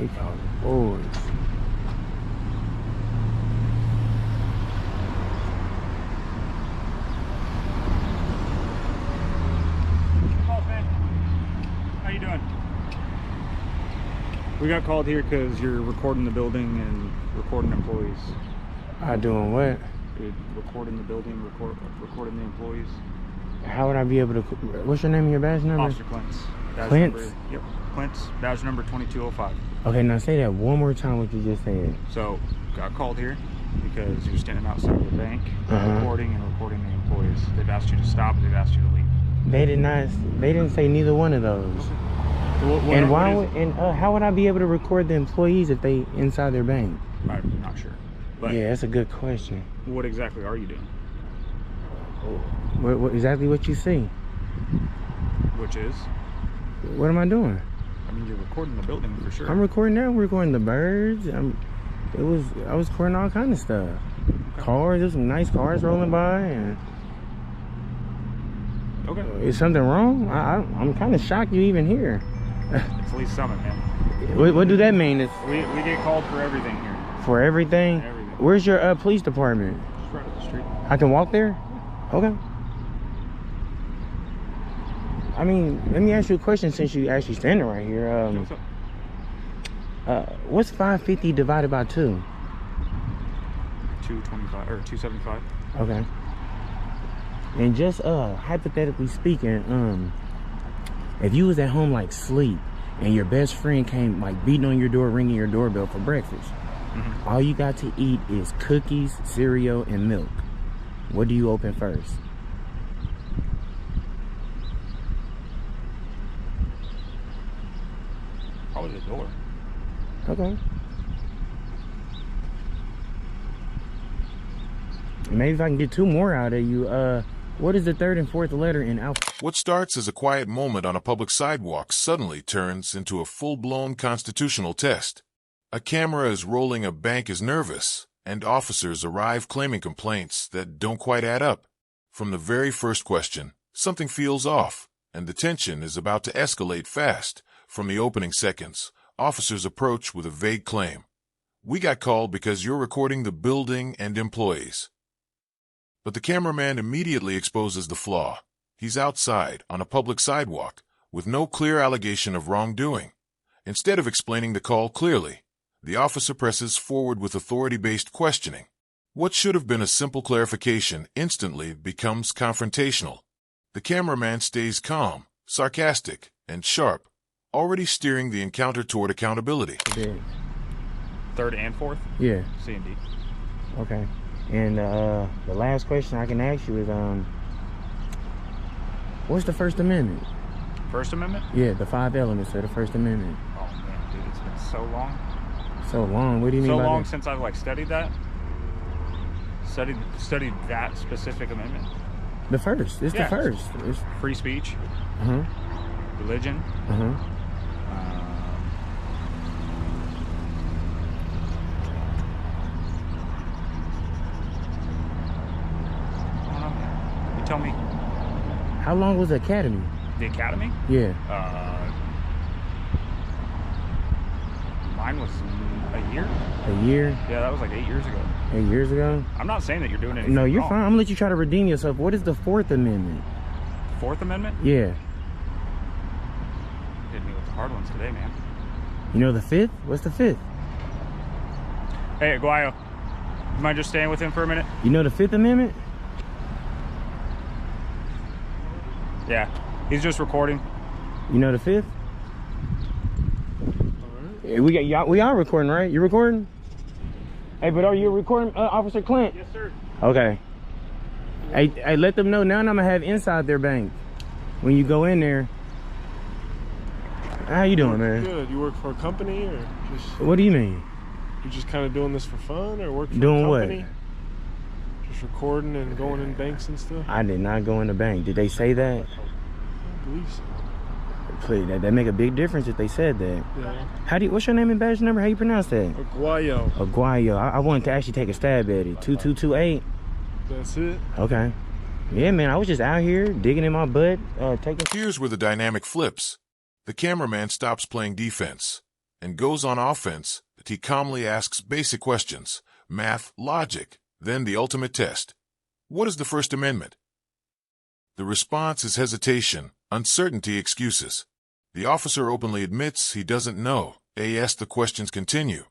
They call it boys. How you doing? We got called here because you're recording the building and recording employees. I doing what? You're recording the building, recording the employees. How would I be able to? What's your name and your badge number? Officer Clintz. Clintz? Yep, Clintz. Badge number 2205. Okay, now say that one more time. What you just said. So, got called here because you're standing outside of the bank, recording the employees. They've asked you to stop. They've asked you to leave. They did not. They didn't say neither one of those. So and why? How would I be able to record the employees if they inside their bank? I'm not sure. But yeah, that's a good question. What exactly are you doing? What exactly what you see? Which is? What am I doing? I mean, you're recording the building for sure. I'm recording now. I'm recording the birds. I was recording all kind of stuff. Okay. Cars. There's some nice cars rolling by. And okay. Is something wrong? I'm kind of shocked you even here. It's Lee Summit, man. What do that mean? We get called for everything here. For everything? Everything. Where's your police department? Just right up the street. I can walk there? Okay. I mean, let me ask you a question since you actually standing right here. What's 550 divided by 2? 225 or 275. Okay. And just hypothetically speaking, if you was at home like sleep and your best friend came like beating on your door, ringing your doorbell for breakfast, all you got to eat is cookies, cereal, and milk. What do you open first? Probably the door. Okay. Maybe if I can get 2 more out of you, what is the 3rd and 4th letter in alphabet? What starts as a quiet moment on a public sidewalk suddenly turns into a full-blown constitutional test. A camera is rolling, a bank is nervous, and officers arrive claiming complaints that don't quite add up. From the very first question, something feels off, and the tension is about to escalate fast. From the opening seconds, officers approach with a vague claim. We got called because you're recording the building and employees. But the cameraman immediately exposes the flaw. He's outside on a public sidewalk with no clear allegation of wrongdoing. Instead of explaining the call clearly, the officer presses forward with authority-based questioning. What should have been a simple clarification instantly becomes confrontational. The cameraman stays calm, sarcastic, and sharp, already steering the encounter toward accountability. 3rd and 4th? Yeah. C and D. Okay. And the last question I can ask you is, what's the First Amendment? First Amendment? Yeah, the 5 elements of the First Amendment. Oh man, dude, it's been so long. So long? What do you mean by that? So long since I've like studied that. Studied that specific amendment. The first. It's the first. It's free speech. Religion. You tell me. How long was the academy? The academy? Yeah. Mine was a year. A year? Yeah, that was like 8 years ago. 8 years ago? I'm not saying that you're doing anything No, you're wrong. fine. I'm gonna let you try to redeem yourself. What is the 4th Amendment? 4th Amendment? Yeah. Hit me with the hard ones today, man. You know the 5th? What's the 5th? Hey, Aguayo, you mind just staying with him for a minute? You know the 5th Amendment? Yeah, he's just recording. You know the 5th? We are recording, right? You recording? Hey, but are you recording, Officer Clint? Yes, sir. Okay. Hey, let them know now. I'm gonna have inside their bank when you go in there. How you doing, man? Good. You work for a company or just? What do you mean? You just kind of doing this for fun or work for doing a company? What? Just recording and going in banks and stuff? I did not go in the bank. Did they say that? I believe so. Please, that make a big difference if they said that. Yeah. What's your name and badge number? How you pronounce that? Aguayo. Aguayo. I wanted to actually take a stab at it. 2228. That's it. Okay. Yeah, man, I was just out here digging in my butt, taking. Here's where the dynamic flips. The cameraman stops playing defense. and goes on offense, but he calmly asks basic questions, math, logic, then the ultimate test. What is the First Amendment? The response is hesitation, uncertainty, excuses. The officer openly admits he doesn't know. As the questions continue,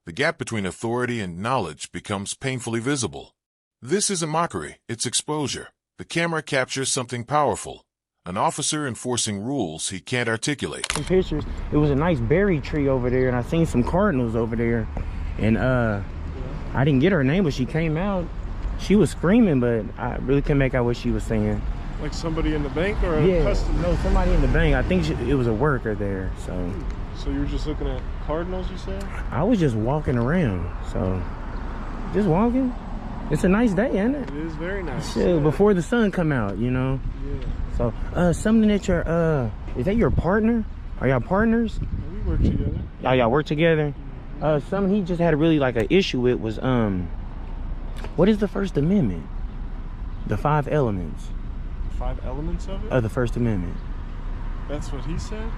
the gap between authority and knowledge becomes painfully visible. This isn't mockery, it's exposure. The camera captures something powerful. An officer enforcing rules he can't articulate. Some pictures. It was a nice berry tree over there, and I seen some cardinals over there. And I didn't get her name, but she came out. She was screaming, but I really couldn't make out what she was saying. Like somebody in the bank or Yeah, a customer? no, somebody in the bank. I think it was a worker there. So you were just looking at cardinals, you said? I was just walking around. So just walking. It's a nice day, ain't it? It is very nice. Shit, Yeah. Before the sun come out, you know. Yeah. So something that you're is that your partner? Are y'all partners? We work together. Y'all work together? Something he just had really like an issue with was what is the First Amendment? The 5 elements 5 elements of it? of the First Amendment. That's what he said?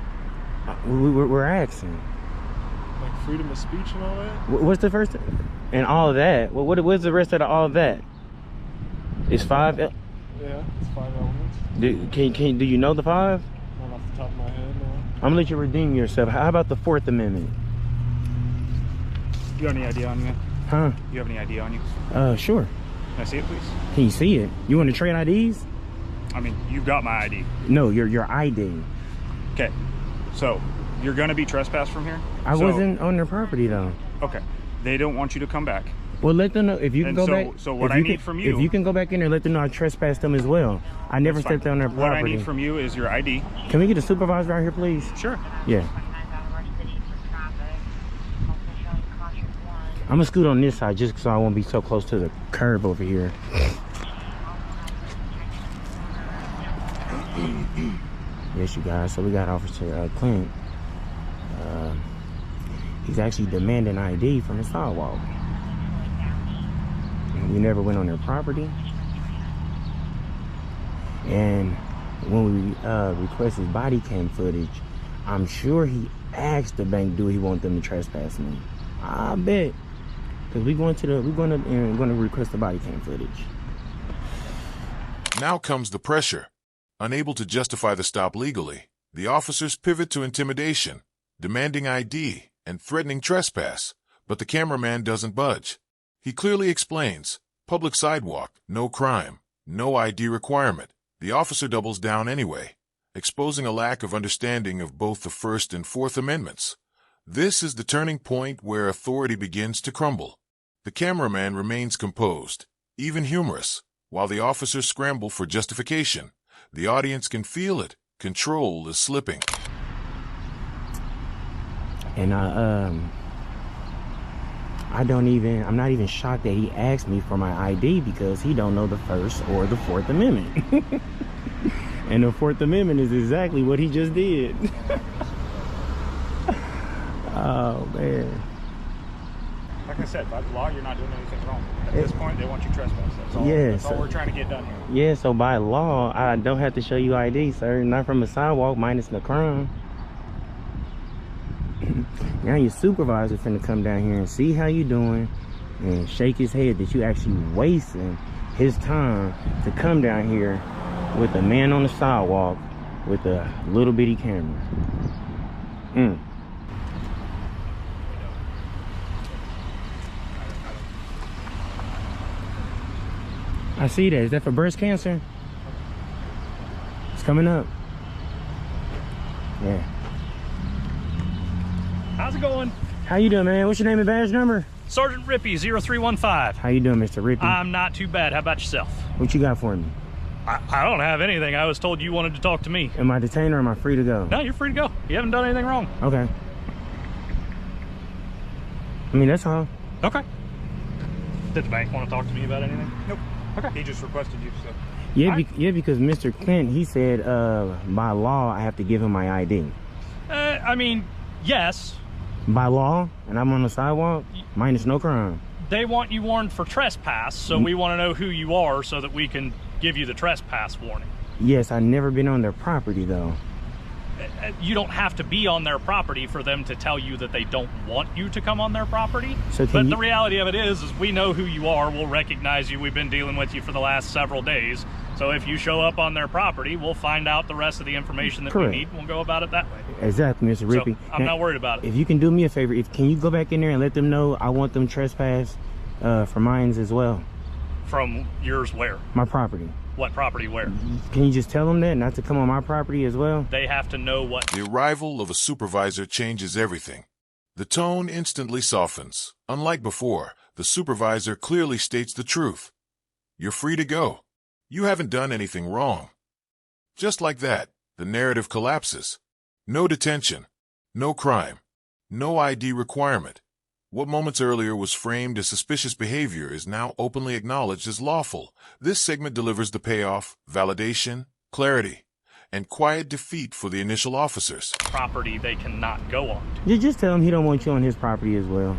We're asking. Like freedom of speech and all that? What's the first and all of that? What's the rest of all of that? It's 5. Yeah, it's 5 elements. Do you know the 5? Not off the top of my head, no. I'm gonna let you redeem yourself. How about the 4th Amendment? You have any idea on you? Huh? You have any idea on you? Sure. Can I see it, please? Can you see it? You want to trade IDs? I mean, you've got my ID. No, your ID. Okay. So, you're going to be trespassed from here? I wasn't on their property though. Okay. They don't want you to come back. Well, let them know if you can And go so- back. so what if I can- need from you- if you can go back in there, let them know I trespassed them as well. I never That's fine. stepped on their What I property. need from you is your ID. Can we get a supervisor out here, please? Sure. Yeah. I'm gonna scoot on this side just so I won't be so close to the curb over here. Yes, you guys. So we got Officer Clint. He's actually demanding ID from the sidewalk. And we never went on their property. And when we requested body cam footage, I'm sure he asked the bank, do he want them to trespass me? I bet. Because we're going to request the body cam footage. Now comes the pressure. Unable to justify the stop legally, the officers pivot to intimidation, demanding ID and threatening trespass, but the cameraman doesn't budge. He clearly explains, public sidewalk, no crime, no ID requirement. The officer doubles down anyway, exposing a lack of understanding of both the First and Fourth Amendments. This is the turning point where authority begins to crumble. The cameraman remains composed, even humorous, while the officers scramble for justification. The audience can feel it. Control is slipping. And I'm not even shocked that he asked me for my ID because he don't know the First or the Fourth Amendment. And the Fourth Amendment is exactly what he just did. Oh, man. Like I said, by the law, you're not doing anything wrong. At this point, they want you trespassed. That's all, Yes. that's all we're trying to get done here. Yeah, so by law, I don't have to show you ID, sir. Not from a sidewalk, minus the crime. Now your supervisor finna come down here and see how you doing and shake his head that you actually wasting his time to come down here with a man on the sidewalk with a little bitty camera. I see that. Is that for breast cancer? It's coming up. Yeah. How's it going? How you doing, man? What's your name and badge number? Sergeant Rippy, 0315. How you doing, Mr. Rippy? I'm not too bad. How about yourself? What you got for me? I don't have anything. I was told you wanted to talk to me. Am I detained or am I free to go? No, you're free to go. You haven't done anything wrong. Okay. I mean, that's all. Okay. Did the bank want to talk to me about anything? Nope. Okay. He just requested you, so. Yeah, yeah, because Mr. Clint, he said by law I have to give him my ID. I mean, yes. By law, and I'm on the sidewalk, minus no crime. They want you warned for trespass, so we want to know who you are so that we can give you the trespass warning. Yes, I've never been on their property though. you don't have to be on their property for them to tell you that they don't want you to come on their property. So but the reality of it is we know who you are. We'll recognize you. We've been dealing with you for the last several days. So if you show up on their property, we'll find out the rest of the information that we need, and we'll go about it that way. Exactly, Mr. Rippey. So I'm not worried about it. If you can do me a favor, can you go back in there and let them know I want them trespass for mines as well? From yours where? My property. What property where? Can you just tell them that, not to come on my property as well? They have to know what. The arrival of a supervisor changes everything. The tone instantly softens. Unlike before, the supervisor clearly states the truth. You're free to go. You haven't done anything wrong. Just like that, the narrative collapses. No detention, no crime, no ID requirement. What moments earlier was framed as suspicious behavior is now openly acknowledged as lawful. This segment delivers the payoff, validation, clarity, and quiet defeat for the initial officers. Property they cannot go on. You just tell him he don't want you on his property as well.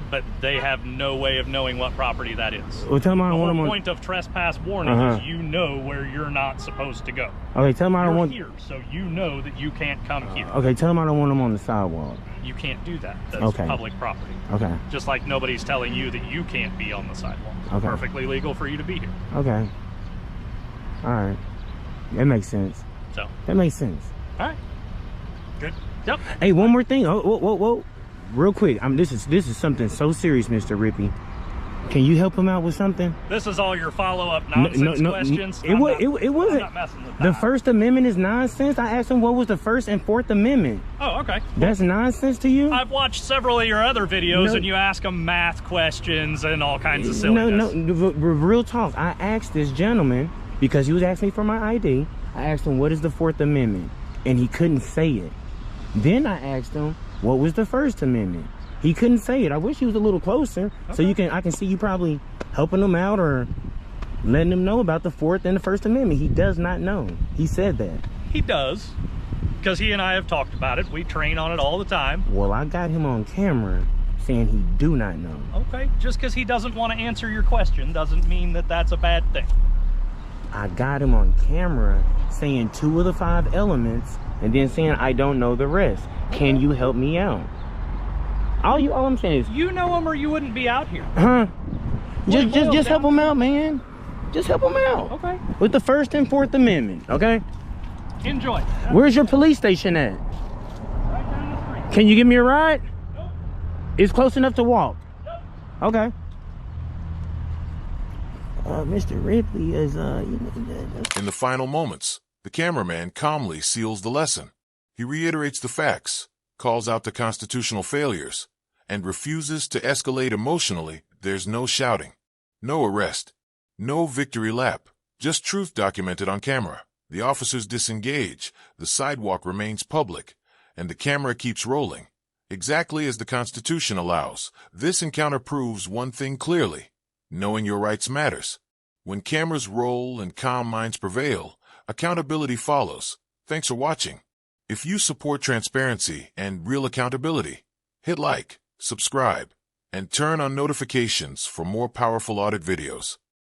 But they have no way of knowing what property that is. Well, tell him I don't want him The on. whole point of trespass warning is you know where you're not supposed to go. Okay, tell him I don't You're want. here, so you know that you can't come here. Okay, tell him I don't want him on the sidewalk. You can't do that. That's Okay. public property. Okay. Just like nobody's telling you that you can't be on the sidewalk. It's Okay. perfectly legal for you to be here. Okay. All right. That makes sense. So, That makes sense. all right. Good. Yep. Hey, one more thing. Oh, whoa. Real quick. This is something so serious, Mr. Rippey. Can you help him out with something? This is all your follow-up nonsense questions. It wasn't. I'm not messing with that. The First Amendment is nonsense. I asked him what was the First and Fourth Amendment. Oh, okay. That's nonsense to you? I've watched several of your other videos, No. and you ask them math questions and all kinds of silliness. No. Real talk. I asked this gentleman because he was asking me for my ID. I asked him what is the Fourth Amendment, and he couldn't say it. Then I asked him what was the First Amendment. He couldn't say it. I wish he was a little closer, so I can see you probably helping him out or letting him know about the Fourth and the First Amendment. He does not know. He said that. He does, because he and I have talked about it. We train on it all the time. Well, I got him on camera saying he do not know. Okay, just because he doesn't want to answer your question doesn't mean that that's a bad thing. I got him on camera saying 2 of the 5 elements and then saying I don't know the rest. Can you help me out? All I'm saying is, You know him or you wouldn't be out here. huh? Just boils help down him out, man. Just help him out. Okay. With the First and Fourth Amendment, okay? Enjoy. Where's your police station at? Right down the street. Can you give me a ride? Nope. It's close enough to walk. Nope. Okay. Mr. Ripley is, In the final moments, the cameraman calmly seals the lesson. He reiterates the facts, calls out the constitutional failures, and refuses to escalate emotionally. There's no shouting, no arrest, no victory lap, just truth documented on camera. The officers disengage, the sidewalk remains public, and the camera keeps rolling. Exactly as the Constitution allows, this encounter proves one thing clearly: knowing your rights matters. When cameras roll and calm minds prevail, accountability follows. Thanks for watching. If you support transparency and real accountability, hit like, subscribe, and turn on notifications for more powerful audit videos.